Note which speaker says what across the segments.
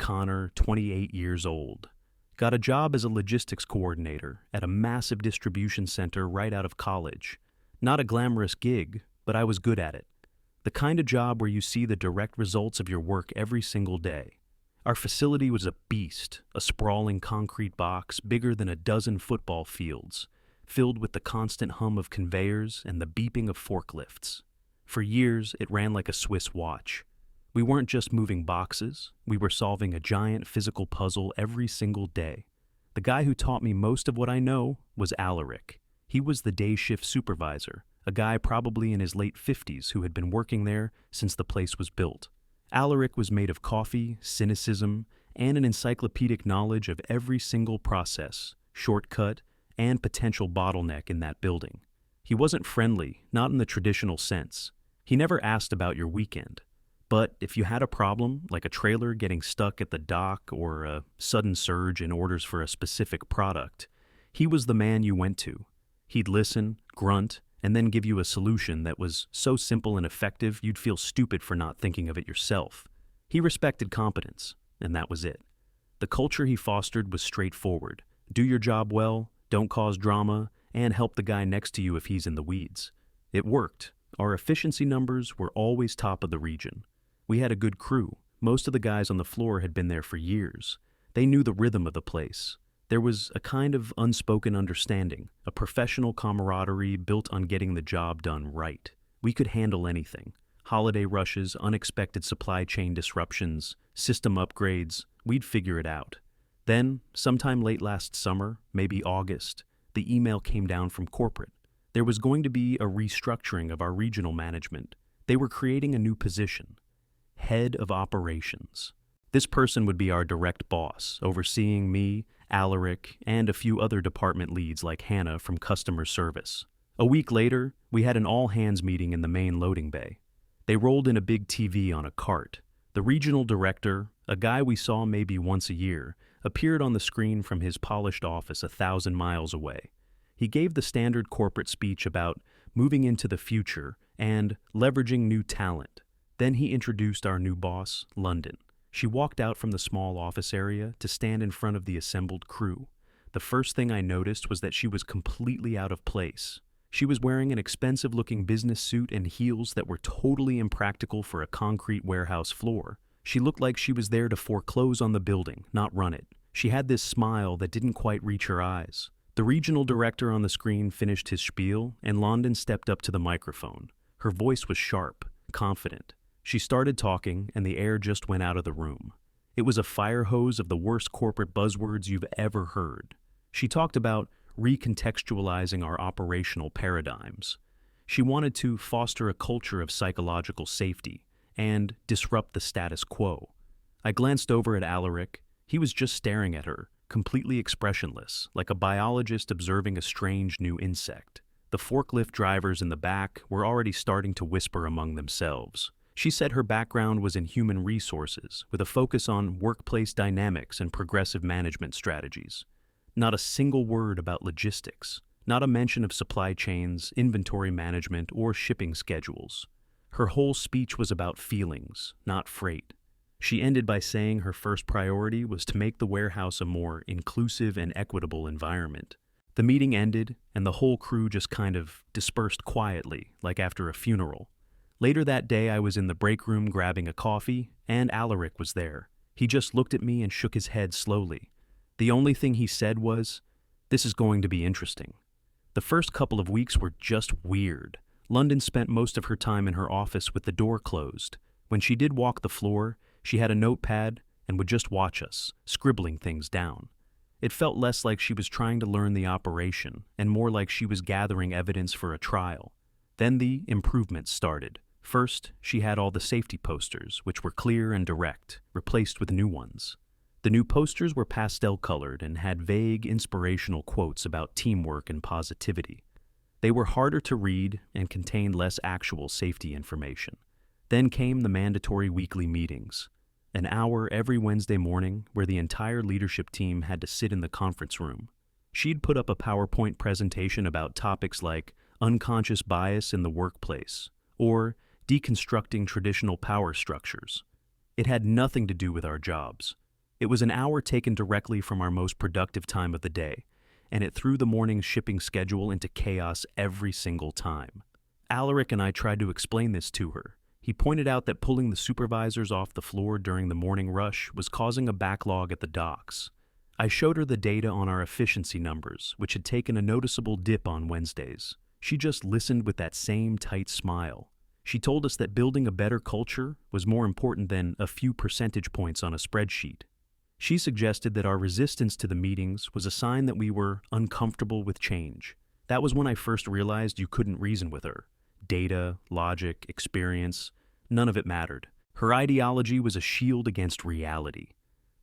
Speaker 1: Connor, 28 years old. Got a job as a logistics coordinator at a massive distribution center right out of college. Not a glamorous gig, but I was good at it. The kind of job where you see the direct results of your work every single day. Our facility was a beast, a sprawling concrete box bigger than a dozen football fields, filled with the constant hum of conveyors and the beeping of forklifts. For years, it ran like a Swiss watch. We weren't just moving boxes, we were solving a giant physical puzzle every single day. The guy who taught me most of what I know was Alaric. He was the day shift supervisor, a guy probably in his late 50s who had been working there since the place was built. Alaric was made of coffee, cynicism, and an encyclopedic knowledge of every single process, shortcut, and potential bottleneck in that building. He wasn't friendly, not in the traditional sense. He never asked about your weekend. But if you had a problem, like a trailer getting stuck at the dock or a sudden surge in orders for a specific product, he was the man you went to. He'd listen, grunt, and then give you a solution that was so simple and effective you'd feel stupid for not thinking of it yourself. He respected competence, and that was it. The culture he fostered was straightforward. Do your job well, don't cause drama, and help the guy next to you if he's in the weeds. It worked. Our efficiency numbers were always top of the region. We had a good crew. Most of the guys on the floor had been there for years. They knew the rhythm of the place. There was a kind of unspoken understanding, a professional camaraderie built on getting the job done right. We could handle anything. Holiday rushes, unexpected supply chain disruptions, system upgrades, we'd figure it out. Then, sometime late last summer, maybe August, the email came down from corporate. There was going to be a restructuring of our regional management. They were creating a new position. Head of Operations. This person would be our direct boss, overseeing me, Alaric, and a few other department leads like Hannah from customer service. A week later, we had an all-hands meeting in the main loading bay. They rolled in a big TV on a cart. The regional director, a guy we saw maybe once a year, appeared on the screen from his polished office 1,000 miles away. He gave the standard corporate speech about moving into the future and leveraging new talent. Then he introduced our new boss, London. She walked out from the small office area to stand in front of the assembled crew. The first thing I noticed was that she was completely out of place. She was wearing an expensive-looking business suit and heels that were totally impractical for a concrete warehouse floor. She looked like she was there to foreclose on the building, not run it. She had this smile that didn't quite reach her eyes. The regional director on the screen finished his spiel, and London stepped up to the microphone. Her voice was sharp, confident. She started talking, and the air just went out of the room. It was a fire hose of the worst corporate buzzwords you've ever heard. She talked about recontextualizing our operational paradigms. She wanted to foster a culture of psychological safety and disrupt the status quo. I glanced over at Alaric. He was just staring at her, completely expressionless, like a biologist observing a strange new insect. The forklift drivers in the back were already starting to whisper among themselves. She said her background was in human resources, with a focus on workplace dynamics and progressive management strategies. Not a single word about logistics, not a mention of supply chains, inventory management, or shipping schedules. Her whole speech was about feelings, not freight. She ended by saying her first priority was to make the warehouse a more inclusive and equitable environment. The meeting ended, and the whole crew just kind of dispersed quietly, like after a funeral. Later that day, I was in the break room grabbing a coffee, and Alaric was there. He just looked at me and shook his head slowly. The only thing he said was, "This is going to be interesting." The first couple of weeks were just weird. London spent most of her time in her office with the door closed. When she did walk the floor, she had a notepad and would just watch us, scribbling things down. It felt less like she was trying to learn the operation and more like she was gathering evidence for a trial. Then the improvements started. First, she had all the safety posters, which were clear and direct, replaced with new ones. The new posters were pastel-colored and had vague, inspirational quotes about teamwork and positivity. They were harder to read and contained less actual safety information. Then came the mandatory weekly meetings, an hour every Wednesday morning where the entire leadership team had to sit in the conference room. She'd put up a PowerPoint presentation about topics like unconscious bias in the workplace or deconstructing traditional power structures. It had nothing to do with our jobs. It was an hour taken directly from our most productive time of the day, and it threw the morning's shipping schedule into chaos every single time. Alaric and I tried to explain this to her. He pointed out that pulling the supervisors off the floor during the morning rush was causing a backlog at the docks. I showed her the data on our efficiency numbers, which had taken a noticeable dip on Wednesdays. She just listened with that same tight smile. She told us that building a better culture was more important than a few percentage points on a spreadsheet. She suggested that our resistance to the meetings was a sign that we were uncomfortable with change. That was when I first realized you couldn't reason with her. Data, logic, experience, none of it mattered. Her ideology was a shield against reality.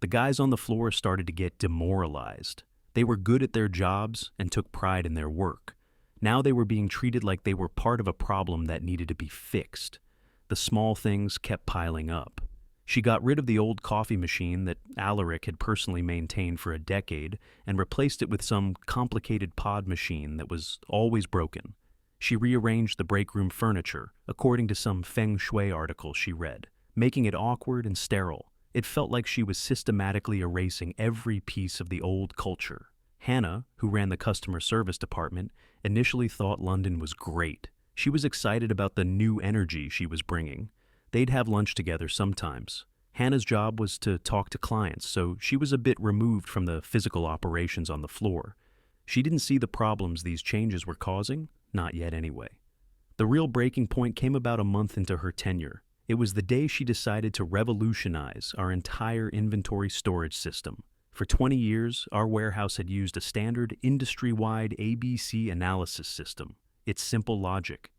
Speaker 1: The guys on the floor started to get demoralized. They were good at their jobs and took pride in their work. Now they were being treated like they were part of a problem that needed to be fixed. The small things kept piling up. She got rid of the old coffee machine that Alaric had personally maintained for a decade and replaced it with some complicated pod machine that was always broken. She rearranged the break room furniture, according to some feng shui article she read, making it awkward and sterile. It felt like she was systematically erasing every piece of the old culture. Hannah, who ran the customer service department, initially thought London was great. She was excited about the new energy she was bringing. They'd have lunch together sometimes. Hannah's job was to talk to clients, so she was a bit removed from the physical operations on the floor. She didn't see the problems these changes were causing, not yet anyway. The real breaking point came about a month into her tenure. It was the day she decided to revolutionize our entire inventory storage system. For 20 years, our warehouse had used a standard industry-wide ABC analysis system. It's simple logic.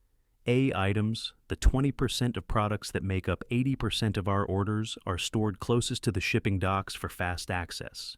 Speaker 1: A items, the 20% of products that make up 80% of our orders, are stored closest to the shipping docks for fast access.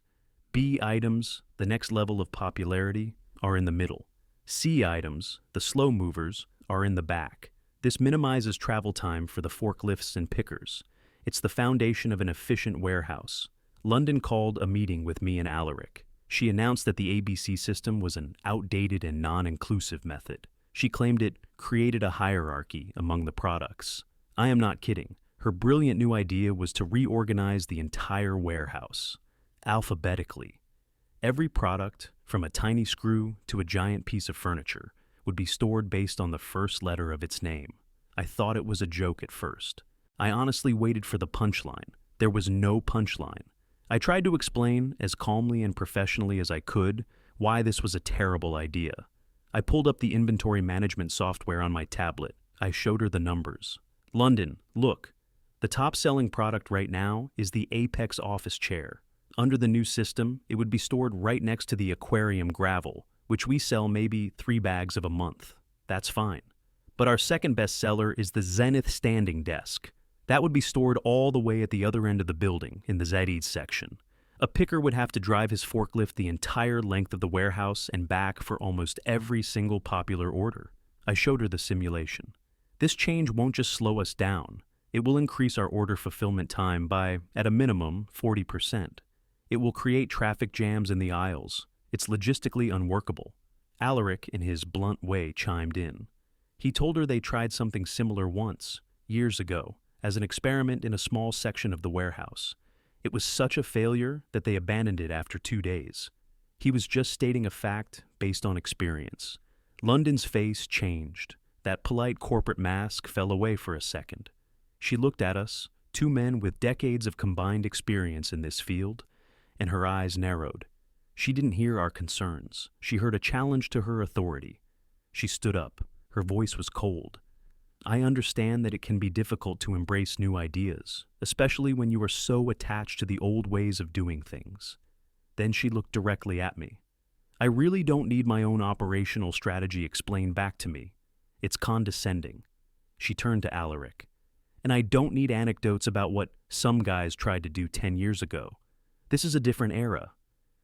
Speaker 1: B items, the next level of popularity, are in the middle. C items, the slow movers, are in the back. This minimizes travel time for the forklifts and pickers. It's the foundation of an efficient warehouse. London called a meeting with me and Alaric. She announced that the ABC system was an outdated and non-inclusive method. She claimed it created a hierarchy among the products. I am not kidding. Her brilliant new idea was to reorganize the entire warehouse, alphabetically. Every product, from a tiny screw to a giant piece of furniture, would be stored based on the first letter of its name. I thought it was a joke at first. I honestly waited for the punchline. There was no punchline. I tried to explain, as calmly and professionally as I could, why this was a terrible idea. I pulled up the inventory management software on my tablet. I showed her the numbers. London, look. The top-selling product right now is the Apex office chair. Under the new system, it would be stored right next to the aquarium gravel, which we sell maybe 3 bags of a month. That's fine. But our second best seller is the Zenith standing desk. That would be stored all the way at the other end of the building, in the Zeddies section. A picker would have to drive his forklift the entire length of the warehouse and back for almost every single popular order. I showed her the simulation. This change won't just slow us down. It will increase our order fulfillment time by, at a minimum, 40%. It will create traffic jams in the aisles. It's logistically unworkable. Alaric, in his blunt way, chimed in. He told her they tried something similar once, years ago, as an experiment in a small section of the warehouse. It was such a failure that they abandoned it after 2 days. He was just stating a fact based on experience. London's face changed. That polite corporate mask fell away for a second. She looked at us, 2 men with decades of combined experience in this field, and her eyes narrowed. She didn't hear our concerns. She heard a challenge to her authority. She stood up. Her voice was cold. I understand that it can be difficult to embrace new ideas, especially when you are so attached to the old ways of doing things. Then she looked directly at me. I really don't need my own operational strategy explained back to me. It's condescending. She turned to Alaric. And I don't need anecdotes about what some guys tried to do 10 years ago. This is a different era.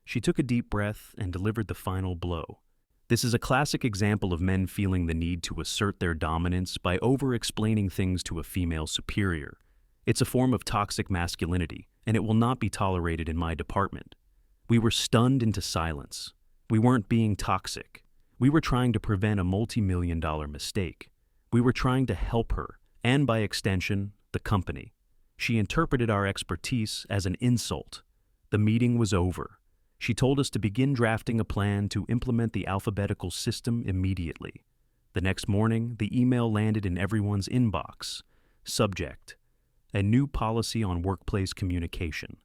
Speaker 1: She took a deep breath and delivered the final blow. This is a classic example of men feeling the need to assert their dominance by over-explaining things to a female superior. It's a form of toxic masculinity, and it will not be tolerated in my department. We were stunned into silence. We weren't being toxic. We were trying to prevent a multi-million-dollar mistake. We were trying to help her, and by extension, the company. She interpreted our expertise as an insult. The meeting was over. She told us to begin drafting a plan to implement the alphabetical system immediately. The next morning, the email landed in everyone's inbox. Subject: a new policy on workplace communication.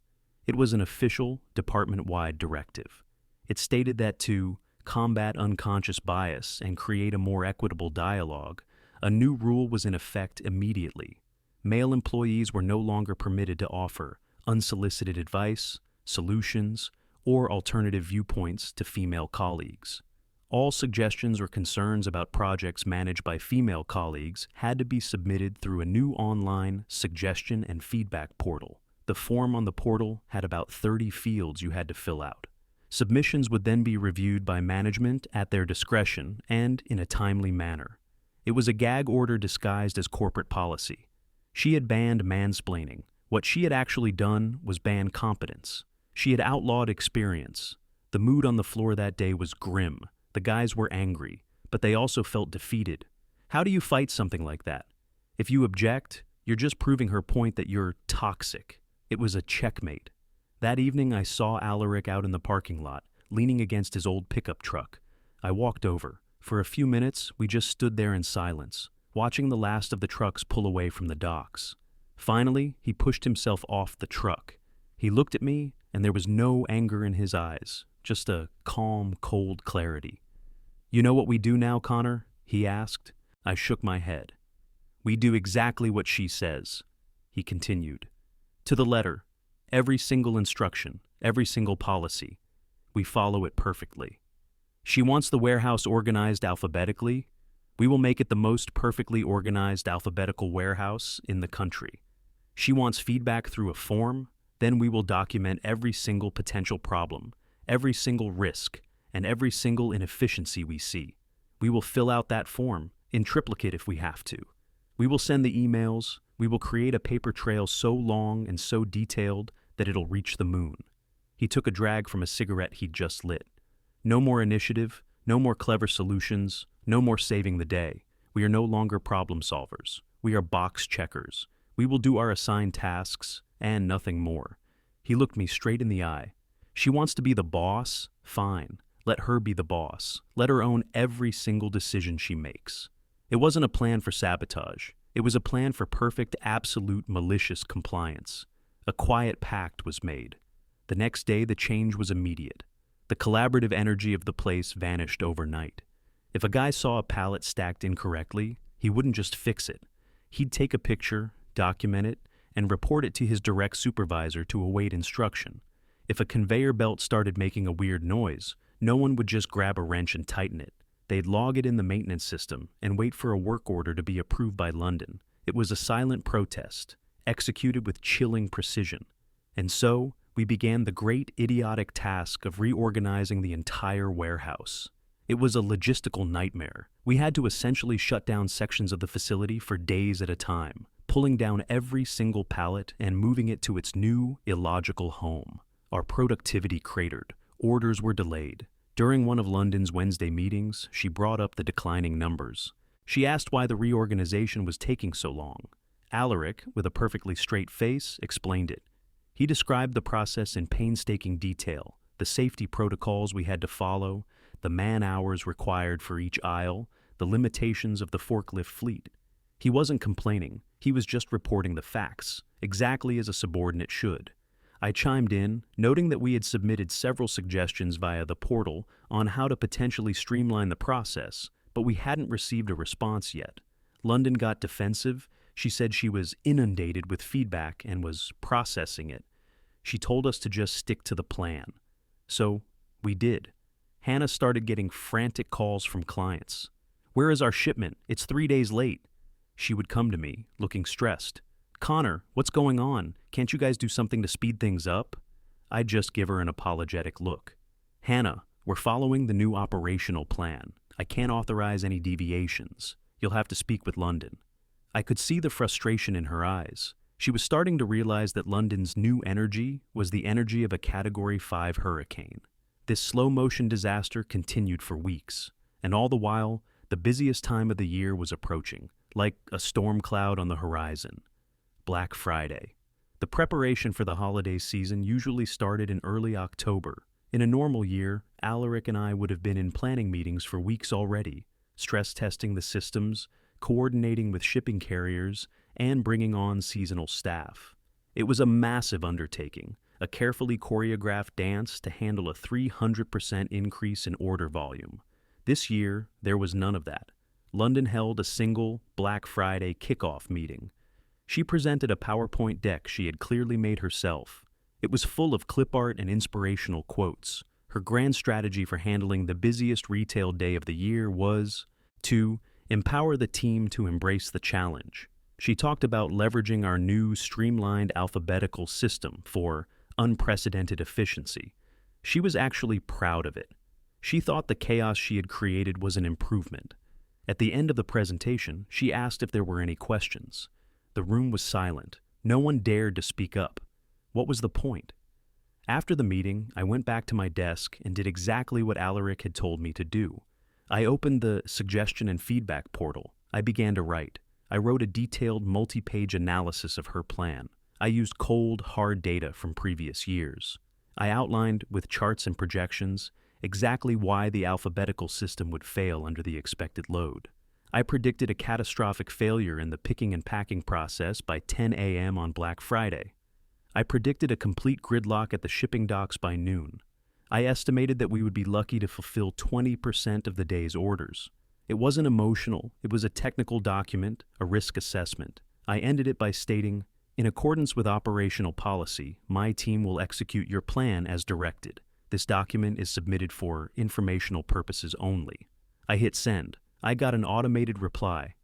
Speaker 1: It was an official, department-wide directive. It stated that to combat unconscious bias and create a more equitable dialogue, a new rule was in effect immediately. Male employees were no longer permitted to offer unsolicited advice, solutions, or alternative viewpoints to female colleagues. All suggestions or concerns about projects managed by female colleagues had to be submitted through a new online suggestion and feedback portal. The form on the portal had about 30 fields you had to fill out. Submissions would then be reviewed by management at their discretion and in a timely manner. It was a gag order disguised as corporate policy. She had banned mansplaining. What she had actually done was ban competence. She had outlawed experience. The mood on the floor that day was grim. The guys were angry, but they also felt defeated. How do you fight something like that? If you object, you're just proving her point that you're toxic. It was a checkmate. That evening, I saw Alaric out in the parking lot, leaning against his old pickup truck. I walked over. For a few minutes, we just stood there in silence, watching the last of the trucks pull away from the docks. Finally, he pushed himself off the truck. He looked at me, and there was no anger in his eyes, just a calm, cold clarity. "You know what we do now, Connor?" he asked. I shook my head. "We do exactly what she says," he continued. "To the letter. Every single instruction, every single policy. We follow it perfectly. She wants the warehouse organized alphabetically. We will make it the most perfectly organized alphabetical warehouse in the country. She wants feedback through a form. Then we will document every single potential problem, every single risk, and every single inefficiency we see. We will fill out that form, in triplicate if we have to. We will send the emails. We will create a paper trail so long and so detailed that it'll reach the moon." He took a drag from a cigarette he'd just lit. "No more initiative, no more clever solutions, no more saving the day. We are no longer problem solvers. We are box checkers. We will do our assigned tasks, and nothing more." He looked me straight in the eye. "She wants to be the boss? Fine. Let her be the boss. Let her own every single decision she makes." It wasn't a plan for sabotage. It was a plan for perfect, absolute, malicious compliance. A quiet pact was made. The next day, the change was immediate. The collaborative energy of the place vanished overnight. If a guy saw a pallet stacked incorrectly, he wouldn't just fix it. He'd take a picture, document it, and report it to his direct supervisor to await instruction. If a conveyor belt started making a weird noise, no one would just grab a wrench and tighten it. They'd log it in the maintenance system and wait for a work order to be approved by London. It was a silent protest, executed with chilling precision. And so, we began the great idiotic task of reorganizing the entire warehouse. It was a logistical nightmare. We had to essentially shut down sections of the facility for days at a time, pulling down every single pallet and moving it to its new, illogical home. Our productivity cratered. Orders were delayed. During one of London's Wednesday meetings, she brought up the declining numbers. She asked why the reorganization was taking so long. Alaric, with a perfectly straight face, explained it. He described the process in painstaking detail, the safety protocols we had to follow, the man-hours required for each aisle, the limitations of the forklift fleet. He wasn't complaining. He was just reporting the facts, exactly as a subordinate should. I chimed in, noting that we had submitted several suggestions via the portal on how to potentially streamline the process, but we hadn't received a response yet. London got defensive. She said she was inundated with feedback and was processing it. She told us to just stick to the plan. So, we did. Hannah started getting frantic calls from clients. "Where is our shipment? It's 3 days late." She would come to me, looking stressed. "Connor, what's going on? Can't you guys do something to speed things up?" I'd just give her an apologetic look. "Hannah, we're following the new operational plan. I can't authorize any deviations. You'll have to speak with London." I could see the frustration in her eyes. She was starting to realize that London's new energy was the energy of a Category 5 hurricane. This slow-motion disaster continued for weeks, and all the while, the busiest time of the year was approaching, like a storm cloud on the horizon. Black Friday. The preparation for the holiday season usually started in early October. In a normal year, Alaric and I would have been in planning meetings for weeks already, stress testing the systems, coordinating with shipping carriers, and bringing on seasonal staff. It was a massive undertaking, a carefully choreographed dance to handle a 300% increase in order volume. This year, there was none of that. London held a single Black Friday kickoff meeting. She presented a PowerPoint deck she had clearly made herself. It was full of clip art and inspirational quotes. Her grand strategy for handling the busiest retail day of the year was to empower the team to embrace the challenge. She talked about leveraging our new streamlined alphabetical system for unprecedented efficiency. She was actually proud of it. She thought the chaos she had created was an improvement. At the end of the presentation, she asked if there were any questions. The room was silent. No one dared to speak up. What was the point? After the meeting, I went back to my desk and did exactly what Alaric had told me to do. I opened the suggestion and feedback portal. I began to write. I wrote a detailed multi-page analysis of her plan. I used cold, hard data from previous years. I outlined, with charts and projections, exactly why the alphabetical system would fail under the expected load. I predicted a catastrophic failure in the picking and packing process by 10 a.m. on Black Friday. I predicted a complete gridlock at the shipping docks by noon. I estimated that we would be lucky to fulfill 20% of the day's orders. It wasn't emotional, it was a technical document, a risk assessment. I ended it by stating, "In accordance with operational policy, my team will execute your plan as directed. This document is submitted for informational purposes only." I hit send. I got an automated reply.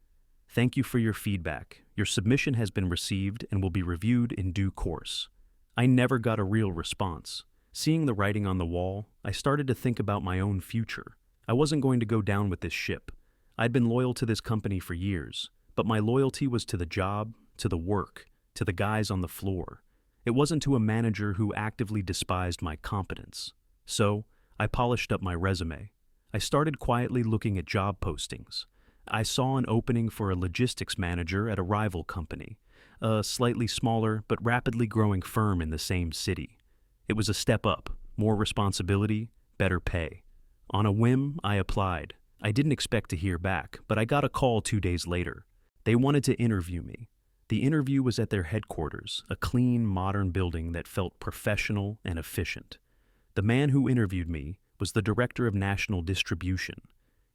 Speaker 1: "Thank you for your feedback. Your submission has been received and will be reviewed in due course." I never got a real response. Seeing the writing on the wall, I started to think about my own future. I wasn't going to go down with this ship. I'd been loyal to this company for years, but my loyalty was to the job, to the work, to the guys on the floor. It wasn't to a manager who actively despised my competence. So, I polished up my resume. I started quietly looking at job postings. I saw an opening for a logistics manager at a rival company, a slightly smaller but rapidly growing firm in the same city. It was a step up, more responsibility, better pay. On a whim, I applied. I didn't expect to hear back, but I got a call 2 days later. They wanted to interview me. The interview was at their headquarters, a clean, modern building that felt professional and efficient. The man who interviewed me was the director of national distribution.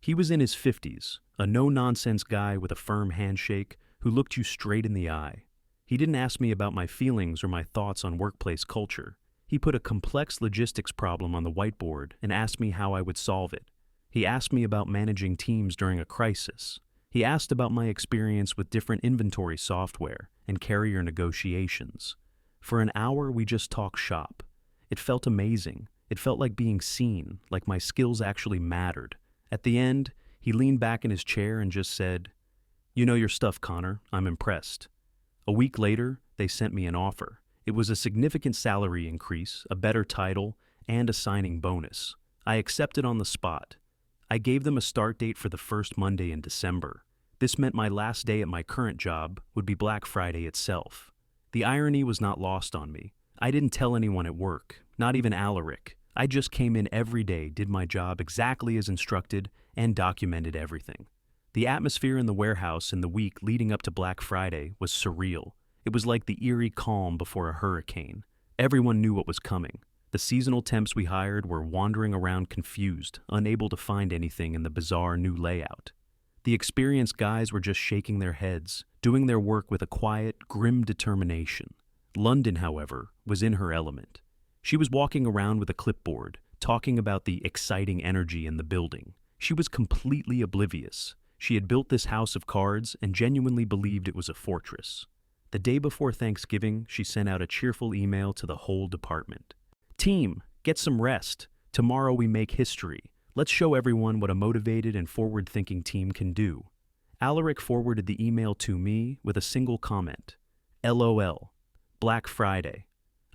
Speaker 1: He was in his 50s, a no-nonsense guy with a firm handshake who looked you straight in the eye. He didn't ask me about my feelings or my thoughts on workplace culture. He put a complex logistics problem on the whiteboard and asked me how I would solve it. He asked me about managing teams during a crisis. He asked about my experience with different inventory software and carrier negotiations. For an hour, we just talked shop. It felt amazing. It felt like being seen, like my skills actually mattered. At the end, he leaned back in his chair and just said, "You know your stuff, Connor. I'm impressed." A week later, they sent me an offer. It was a significant salary increase, a better title, and a signing bonus. I accepted on the spot. I gave them a start date for the first Monday in December. This meant my last day at my current job would be Black Friday itself. The irony was not lost on me. I didn't tell anyone at work, not even Alaric. I just came in every day, did my job exactly as instructed, and documented everything. The atmosphere in the warehouse in the week leading up to Black Friday was surreal. It was like the eerie calm before a hurricane. Everyone knew what was coming. The seasonal temps we hired were wandering around confused, unable to find anything in the bizarre new layout. The experienced guys were just shaking their heads, doing their work with a quiet, grim determination. London, however, was in her element. She was walking around with a clipboard, talking about the exciting energy in the building. She was completely oblivious. She had built this house of cards and genuinely believed it was a fortress. The day before Thanksgiving, she sent out a cheerful email to the whole department. "Team, get some rest. Tomorrow we make history. Let's show everyone what a motivated and forward-thinking team can do." Alaric forwarded the email to me with a single comment. "LOL. Black Friday."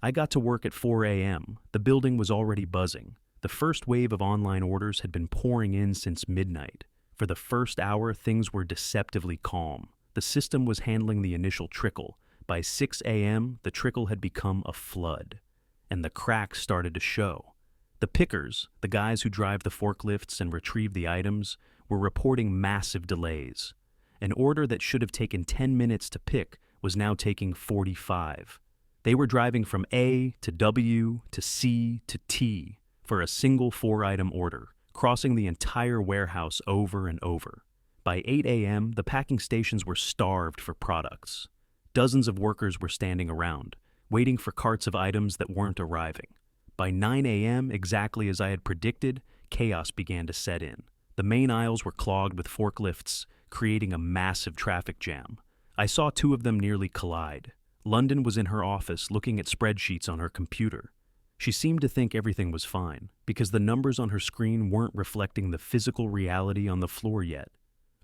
Speaker 1: I got to work at 4 a.m. The building was already buzzing. The first wave of online orders had been pouring in since midnight. For the first hour, things were deceptively calm. The system was handling the initial trickle, By 6 a.m., the trickle had become a flood, and the cracks started to show. The pickers, the guys who drive the forklifts and retrieve the items, were reporting massive delays. An order that should have taken 10 minutes to pick was now taking 45. They were driving from A to W to C to T for a single 4-item order, crossing the entire warehouse over and over. By 8 a.m., the packing stations were starved for products. Dozens of workers were standing around, waiting for carts of items that weren't arriving. By 9 a.m., exactly as I had predicted, chaos began to set in. The main aisles were clogged with forklifts, creating a massive traffic jam. I saw 2 of them nearly collide. London was in her office looking at spreadsheets on her computer. She seemed to think everything was fine, because the numbers on her screen weren't reflecting the physical reality on the floor yet.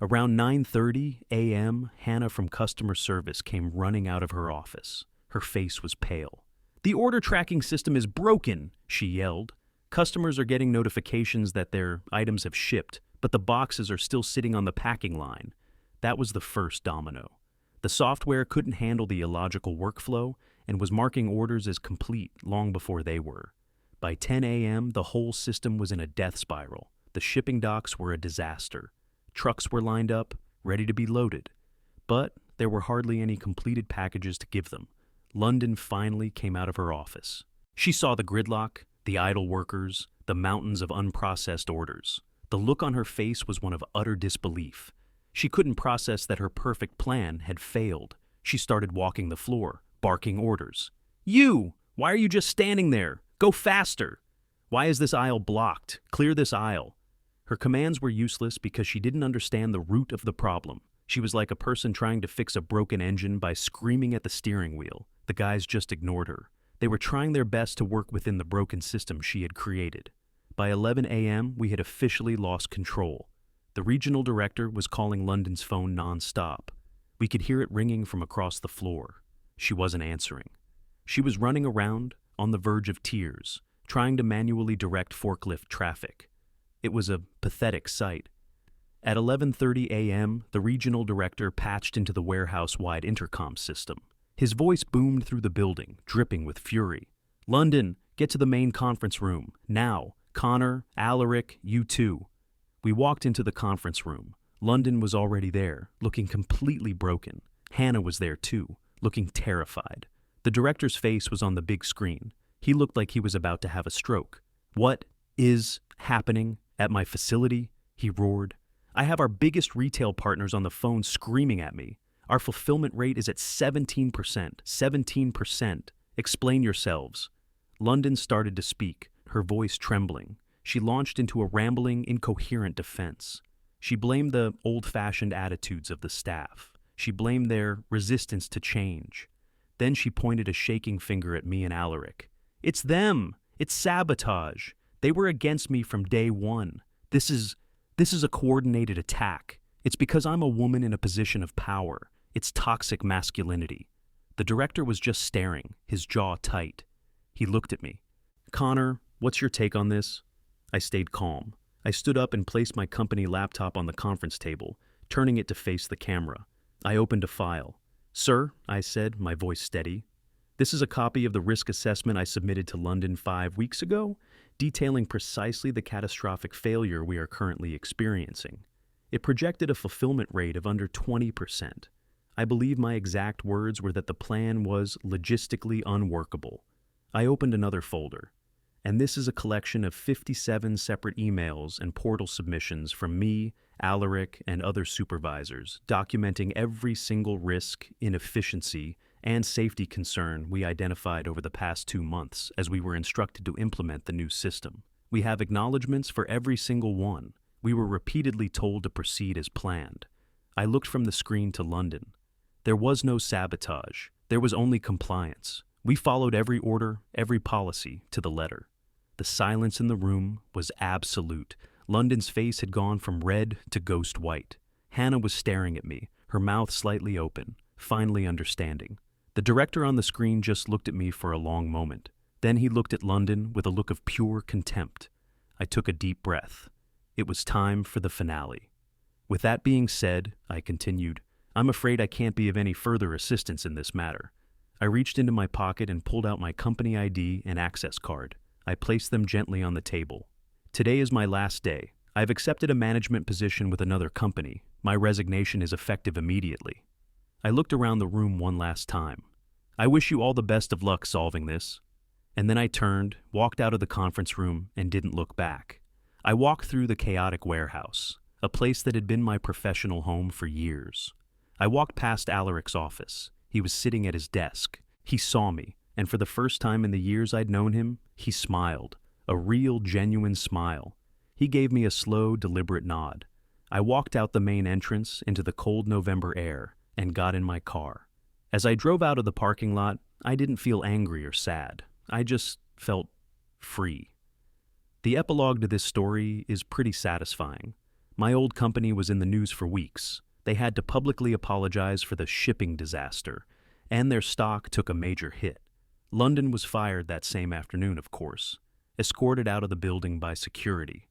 Speaker 1: Around 9:30 a.m., Hannah from customer service came running out of her office. Her face was pale. "The order tracking system is broken," she yelled. "Customers are getting notifications that their items have shipped, but the boxes are still sitting on the packing line." That was the first domino. The software couldn't handle the illogical workflow and was marking orders as complete long before they were. By 10 a.m., the whole system was in a death spiral. The shipping docks were a disaster. Trucks were lined up, ready to be loaded. But there were hardly any completed packages to give them. London finally came out of her office. She saw the gridlock, the idle workers, the mountains of unprocessed orders. The look on her face was one of utter disbelief. She couldn't process that her perfect plan had failed. She started walking the floor, barking orders. "You! Why are you just standing there? Go faster! Why is this aisle blocked? Clear this aisle!" Her commands were useless because she didn't understand the root of the problem. She was like a person trying to fix a broken engine by screaming at the steering wheel. The guys just ignored her. They were trying their best to work within the broken system she had created. By 11 a.m., we had officially lost control. The regional director was calling London's phone non-stop. We could hear it ringing from across the floor. She wasn't answering. She was running around, on the verge of tears, trying to manually direct forklift traffic. It was a pathetic sight. At 11:30 a.m., the regional director patched into the warehouse-wide intercom system. His voice boomed through the building, dripping with fury. "London, get to the main conference room, now. Connor, Alaric, you too." We walked into the conference room. London was already there, looking completely broken. Hannah was there too, looking terrified. The director's face was on the big screen. He looked like he was about to have a stroke. "What is happening at my facility?" he roared. "I have our biggest retail partners on the phone screaming at me. Our fulfillment rate is at 17%. 17%. Explain yourselves." London started to speak, her voice trembling. She launched into a rambling, incoherent defense. She blamed the old-fashioned attitudes of the staff. She blamed their resistance to change. Then she pointed a shaking finger at me and Alaric. "It's them! It's sabotage! They were against me from day one. This is a coordinated attack. It's because I'm a woman in a position of power. It's toxic masculinity." The director was just staring, his jaw tight. He looked at me. "Connor, what's your take on this?" I stayed calm. I stood up and placed my company laptop on the conference table, turning it to face the camera. I opened a file. "Sir," I said, my voice steady, "this is a copy of the risk assessment I submitted to London 5 weeks ago, detailing precisely the catastrophic failure we are currently experiencing. It projected a fulfillment rate of under 20%. I believe my exact words were that the plan was logistically unworkable." I opened another folder. "And this is a collection of 57 separate emails and portal submissions from me, Alaric, and other supervisors, documenting every single risk, inefficiency, and safety concern we identified over the past 2 months as we were instructed to implement the new system. We have acknowledgments for every single one. We were repeatedly told to proceed as planned." I looked from the screen to London. There was no sabotage. There was only compliance. We followed every order, every policy, to the letter. The silence in the room was absolute. London's face had gone from red to ghost white. Hannah was staring at me, her mouth slightly open, finally understanding. The director on the screen just looked at me for a long moment. Then he looked at London with a look of pure contempt. I took a deep breath. It was time for the finale. "With that being said," I continued, I'm afraid I can't be of any further assistance in this matter. I reached into my pocket and pulled out my company ID and access card. I placed them gently on the table. Today is my last day. I've accepted a management position with another company. My resignation is effective immediately. I looked around the room one last time. I wish you all the best of luck solving this. And then I turned, walked out of the conference room, and didn't look back. I walked through the chaotic warehouse, a place that had been my professional home for years. I walked past Alaric's office. He was sitting at his desk. He saw me, and for the first time in the years I'd known him, he smiled, a real, genuine smile. He gave me a slow, deliberate nod. I walked out the main entrance into the cold November air and got in my car. As I drove out of the parking lot, I didn't feel angry or sad. I just felt free. The epilogue to this story is pretty satisfying. My old company was in the news for weeks. They had to publicly apologize for the shipping disaster, and their stock took a major hit. London was fired that same afternoon, of course, escorted out of the building by security.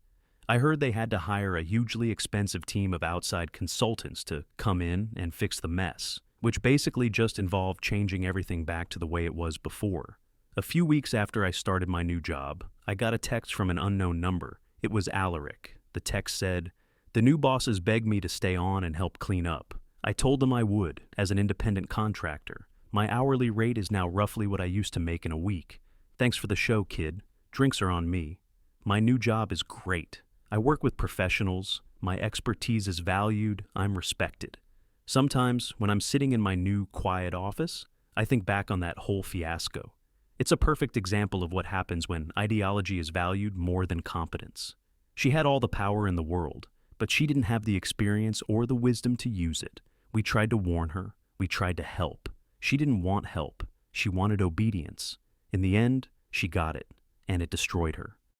Speaker 1: I heard they had to hire a hugely expensive team of outside consultants to come in and fix the mess, which basically just involved changing everything back to the way it was before. A few weeks after I started my new job, I got a text from an unknown number. It was Alaric. The text said, "The new bosses begged me to stay on and help clean up. I told them I would, as an independent contractor. My hourly rate is now roughly what I used to make in a week. Thanks for the show, kid. Drinks are on me. My new job is great. I work with professionals. My expertise is valued. I'm respected. Sometimes, when I'm sitting in my new, quiet office, I think back on that whole fiasco. It's a perfect example of what happens when ideology is valued more than competence. She had all the power in the world, but she didn't have the experience or the wisdom to use it. We tried to warn her. We tried to help. She didn't want help. She wanted obedience. In the end, she got it, and it destroyed her.